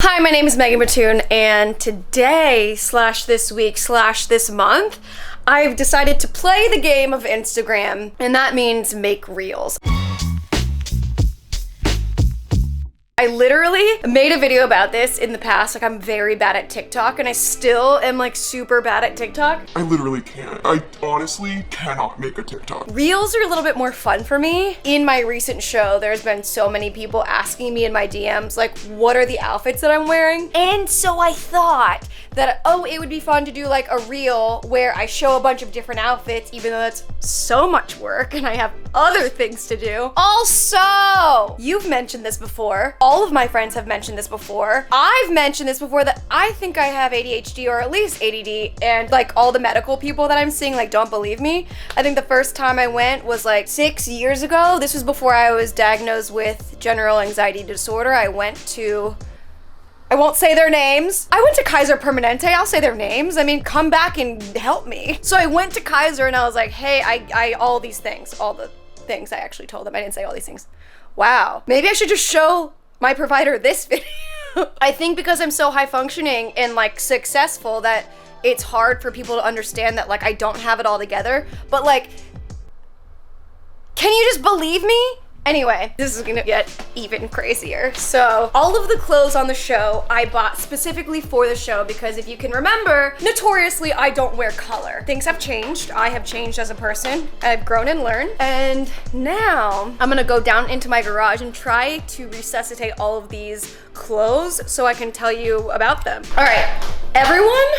Hi, my name is MeganBatoon, and today / this week / this month, I've decided to play the game of Instagram, and that means make reels. I literally made a video about this in the past. Like, I'm very bad at TikTok, and I still am like super bad at TikTok. I literally can't. I honestly cannot make a TikTok. Reels are a little bit more fun for me. In my recent show, there's been so many people asking me in my DMs, like, what are the outfits that I'm wearing? And so I thought that, oh, it would be fun to do like a reel where I show a bunch of different outfits, even though that's so much work and I have other things to do. Also, you've mentioned this before. All of my friends have mentioned this before. I've mentioned this before that I think I have ADHD or at least ADD, and like all the medical people that I'm seeing like don't believe me. I think the first time I went was like 6 years ago. This was before I was diagnosed with general anxiety disorder. I went to, I won't say their names. I went to Kaiser Permanente. I'll say their names. I mean, come back and help me. So I went to Kaiser and I was like, hey, I all these things, all the things I actually told them. I didn't say all these things. Wow. Maybe I should just show my provider this video. I think because I'm so high functioning and like successful that it's hard for people to understand that like I don't have it all together. But like, can you just believe me? Anyway, this is gonna get even crazier. So all of the clothes on the show I bought specifically for the show because if you can remember, notoriously I don't wear color. Things have changed. I have changed as a person. I've grown and learned. And now I'm gonna go down into my garage and try to resuscitate all of these clothes so I can tell you about them. All right, everyone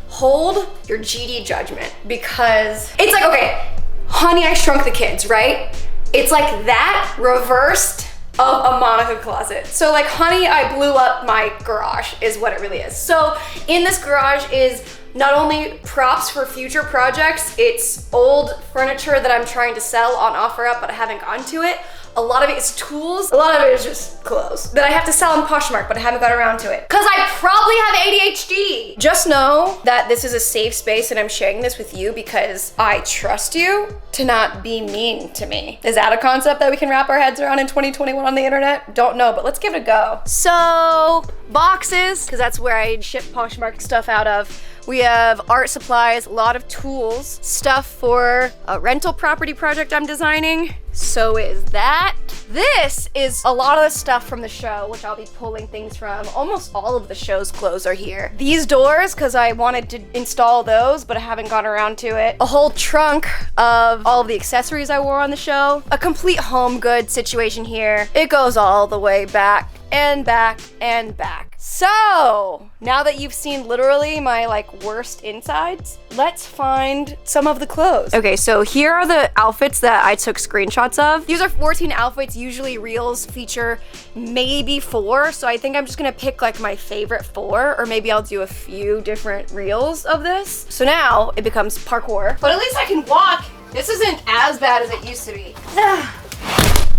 hold your GD judgment because it's like, okay, Honey, I Shrunk the Kids, right? It's like that reversed of a Monica closet. So like, Honey, I blew up my garage is what it really is. So in this garage is not only props for future projects, it's old furniture that I'm trying to sell on OfferUp, but I haven't gotten to it. A lot of it is tools. A lot of it is just clothes that I have to sell on Poshmark, but I haven't got around to it. Cause I probably have ADHD. Just know that this is a safe space and I'm sharing this with you because I trust you to not be mean to me. Is that a concept that we can wrap our heads around in 2021 on the internet? Don't know, but let's give it a go. So, boxes, cause that's where I ship Poshmark stuff out of. We have art supplies, a lot of tools, stuff for a rental property project I'm designing. So is that. This is a lot of the stuff from the show, which I'll be pulling things from. Almost all of the show's clothes are here. These doors, because I wanted to install those, but I haven't gotten around to it. A whole trunk of all of the accessories I wore on the show. A complete home good situation here. It goes all the way back and back and back. So, now that you've seen literally my like worst insides, let's find some of the clothes. Okay, so here are the outfits that I took screenshots of. These are 14 outfits. Usually reels feature maybe 4, so I think I'm just gonna pick like my favorite 4, or maybe I'll do a few different reels of this. So now it becomes parkour, but at least I can walk. This isn't as bad as it used to be.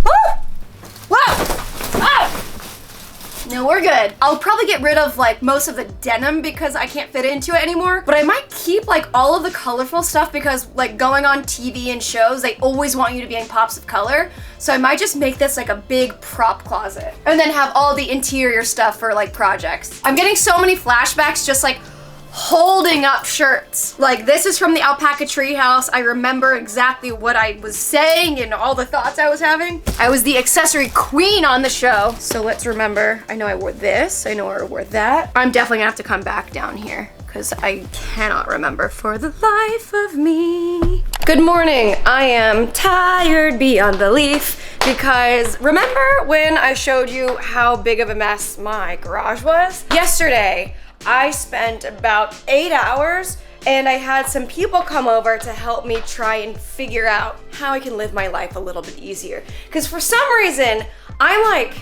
Whoa! Ah! No, we're good. I'll probably get rid of like most of the denim because I can't fit into it anymore, but I might keep like all of the colorful stuff because like going on TV and shows, they always want you to be in pops of color. So I might just make this like a big prop closet and then have all the interior stuff for like projects. I'm getting so many flashbacks just like holding up shirts. Like, this is from the Alpaca Treehouse. I remember exactly what I was saying and all the thoughts I was having. I was the accessory queen on the show. So let's remember, I know I wore this, I know I wore that. I'm definitely gonna have to come back down here because I cannot remember for the life of me. Good morning. I am tired beyond belief because remember when I showed you how big of a mess my garage was? Yesterday, I spent about 8 hours and I had some people come over to help me try and figure out how I can live my life a little bit easier. Because for some reason, I'm like,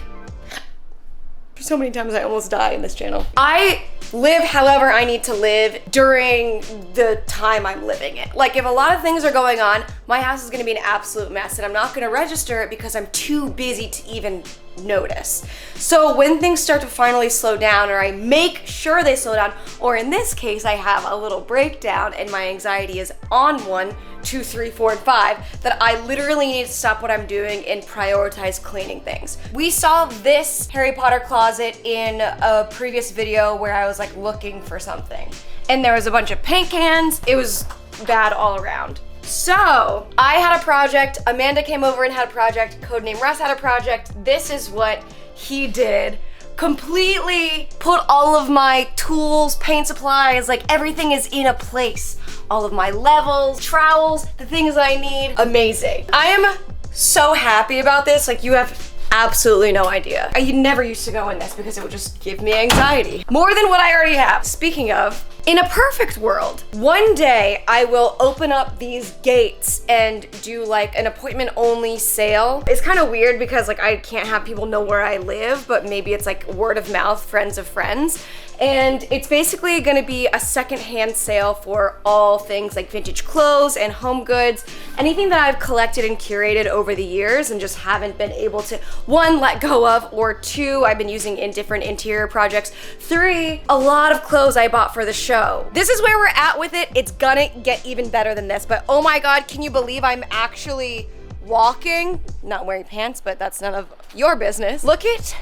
so many times I almost die in this channel. I live however I need to live during the time I'm living it. Like, if a lot of things are going on, my house is gonna be an absolute mess and I'm not gonna register it because I'm too busy to even notice. So when things start to finally slow down, or I make sure they slow down, or in this case, I have a little breakdown and my anxiety is on 1, 2, 3, 4, and 5, that I literally need to stop what I'm doing and prioritize cleaning things. We saw this Harry Potter closet in a previous video where I was like looking for something. And there was a bunch of paint cans. It was bad all around. So I had a project, Amanda came over and had a project, Codename Russ had a project. This is what he did. Completely put all of my tools, paint supplies, like everything is in a place. All of my levels, trowels, the things I need. Amazing. I am so happy about this. Like, you have absolutely no idea. I never used to go in this because it would just give me anxiety. More than what I already have. Speaking of, in a perfect world, one day I will open up these gates and do like an appointment only sale. It's kind of weird because like I can't have people know where I live, but maybe it's like word of mouth, friends of friends. And it's basically gonna be a secondhand sale for all things like vintage clothes and home goods, anything that I've collected and curated over the years and just haven't been able to, 1, let go of, or 2, I've been using in different interior projects, 3, a lot of clothes I bought for the show. This is where we're at with it. It's gonna get even better than this, but oh my God, can you believe I'm actually walking? Not wearing pants, but that's none of your business. Look at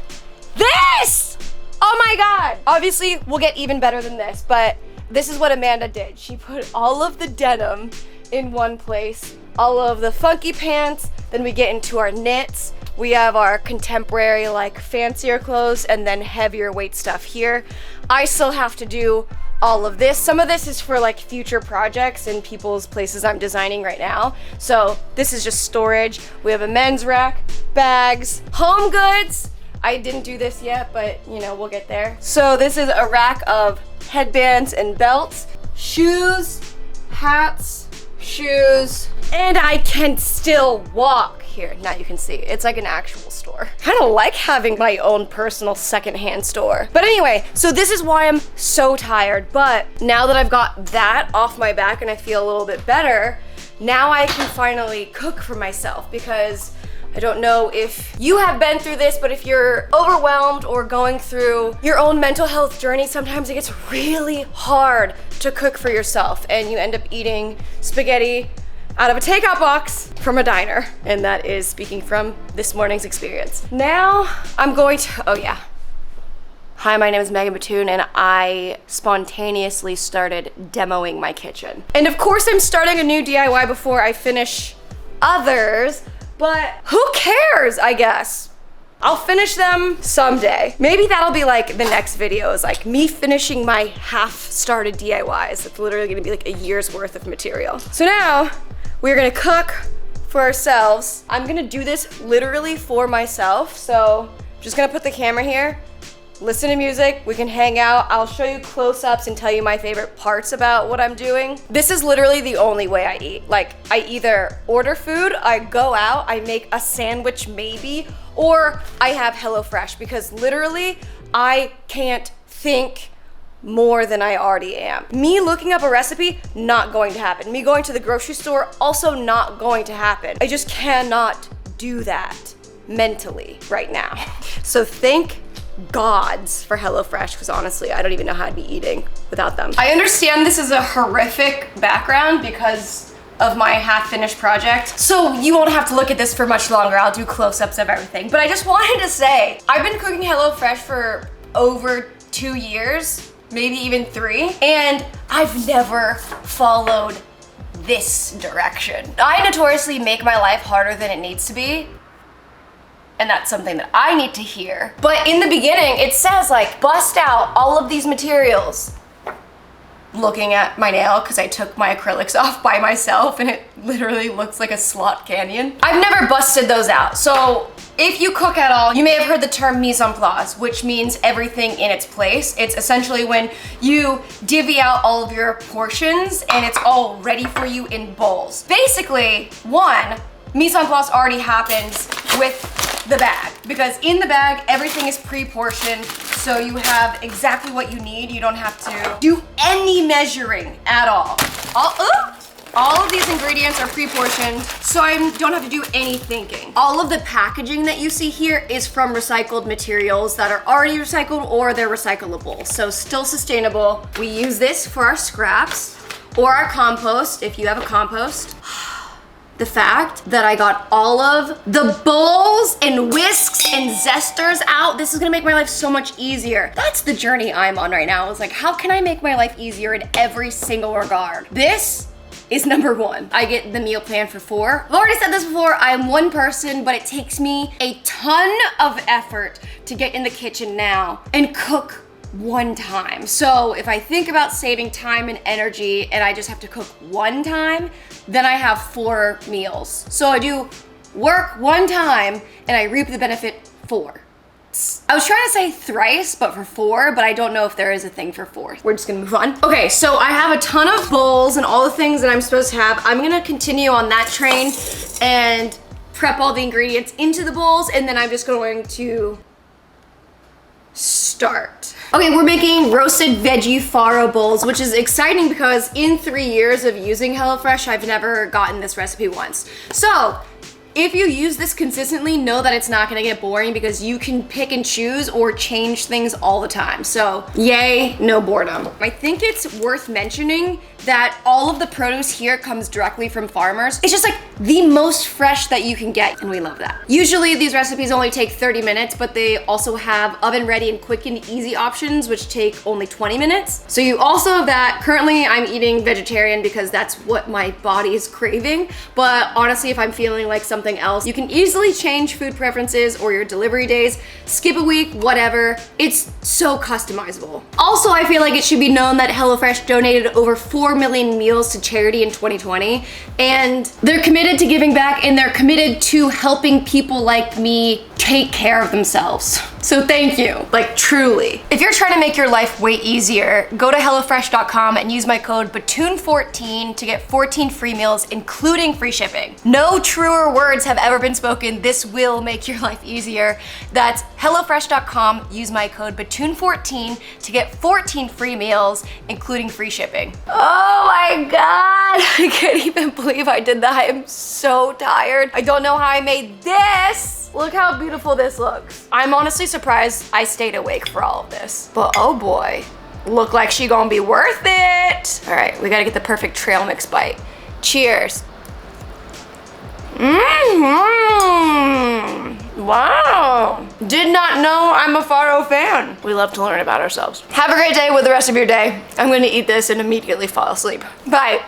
this! Oh my God! Obviously, we'll get even better than this, but this is what Amanda did. She put all of the denim in one place, all of the funky pants, then we get into our knits. We have our contemporary, like fancier clothes, and then heavier weight stuff here. I still have to do all of this. Some of this is for like future projects and people's places I'm designing right now. So this is just storage. We have a men's rack, bags, home goods. I didn't do this yet, but you know, we'll get there. So this is a rack of headbands and belts, shoes, hats, shoes, and I can still walk here. Now you can see, it's like an actual store. Kind of like having my own personal secondhand store. But anyway, so this is why I'm so tired, but now that I've got that off my back and I feel a little bit better, now I can finally cook for myself, because I don't know if you have been through this, but if you're overwhelmed or going through your own mental health journey, sometimes it gets really hard to cook for yourself and you end up eating spaghetti out of a takeout box from a diner. And that is speaking from this morning's experience. Now I'm going to, oh yeah. Hi, my name is MeganBatoon and I spontaneously started demoing my kitchen. And of course I'm starting a new DIY before I finish others. But who cares, I guess? I'll finish them someday. Maybe that'll be like the next video, is like me finishing my half-started DIYs. It's literally gonna be like a year's worth of material. So now, we're gonna cook for ourselves. I'm gonna do this literally for myself. So I'm just gonna put the camera here, listen to music, we can hang out. I'll show you close-ups and tell you my favorite parts about what I'm doing. This is literally the only way I eat. Like, I either order food, I go out, I make a sandwich maybe, or I have HelloFresh, because literally I can't think more than I already am. Me looking up a recipe, not going to happen. Me going to the grocery store, also not going to happen. I just cannot do that mentally right now. So thank gods for HelloFresh, because honestly, I don't even know how I'd be eating without them. I understand this is a horrific background because of my half-finished project, so you won't have to look at this for much longer. I'll do close-ups of everything. But I just wanted to say, I've been cooking HelloFresh for over 2 years, maybe even 3, and I've never followed this direction. I notoriously make my life harder than it needs to be, and that's something that I need to hear. But in the beginning, it says like, bust out all of these materials. Looking at my nail, because I took my acrylics off by myself and it literally looks like a slot canyon. I've never busted those out. So if you cook at all, you may have heard the term mise en place, which means everything in its place. It's essentially when you divvy out all of your portions and it's all ready for you in bowls. Basically, 1, mise en place already happens with the bag, because in the bag everything is pre-portioned, so you have exactly what you need. You don't have to do any measuring at all. All of these ingredients are pre-portioned, so I don't have to do any thinking. All of the packaging that you see here is from recycled materials that are already recycled or they're recyclable, so still sustainable. We use this for our scraps or our compost, if you have a compost. The fact that I got all of the bowls and whisks and zesters out, this is gonna make my life so much easier. That's the journey I'm on right now. It's like, how can I make my life easier in every single regard? This is number one. I get the meal plan for 4. I've already said this before, I'm one person, but it takes me a ton of effort to get in the kitchen now and cook one time. So if I think about saving time and energy and I just have to cook one time, then I have 4 meals. So I do work one time and I reap the benefit 4. I was trying to say thrice, but for 4, but I don't know if there is a thing for 4. We're just gonna move on. Okay, so I have a ton of bowls and all the things that I'm supposed to have. I'm gonna continue on that train and prep all the ingredients into the bowls, and then I'm just going to start. Okay, we're making roasted veggie farro bowls, which is exciting because in 3 years of using HelloFresh, I've never gotten this recipe once. So, if you use this consistently, know that it's not gonna get boring because you can pick and choose or change things all the time. So, yay, no boredom. I think it's worth mentioning that all of the produce here comes directly from farmers. It's just like the most fresh that you can get, and we love that. Usually these recipes only take 30 minutes, but they also have oven ready and quick and easy options, which take only 20 minutes. So you also have that. Currently I'm eating vegetarian because that's what my body is craving. But honestly, if I'm feeling like something else, you can easily change food preferences or your delivery days, skip a week, whatever. It's so customizable. Also, I feel like it should be known that HelloFresh donated over 4 million meals to charity in 2020, and they're committed to giving back and they're committed to helping people like me take care of themselves. So thank you, like truly. If you're trying to make your life way easier, go to HelloFresh.com and use my code BATOON14 to get 14 free meals, including free shipping. No truer words have ever been spoken. This will make your life easier. That's HelloFresh.com, use my code BATOON14 to get 14 free meals, including free shipping. Oh my God, I can't even believe I did that. I am so tired. I don't know how I made this. Look how beautiful this looks. I'm honestly surprised I stayed awake for all of this. But oh boy, look like she gonna be worth it. All right, we gotta get the perfect trail mix bite. Cheers. Wow. Did not know I'm a farro fan. We love to learn about ourselves. Have a great day with the rest of your day. I'm gonna eat this and immediately fall asleep. Bye.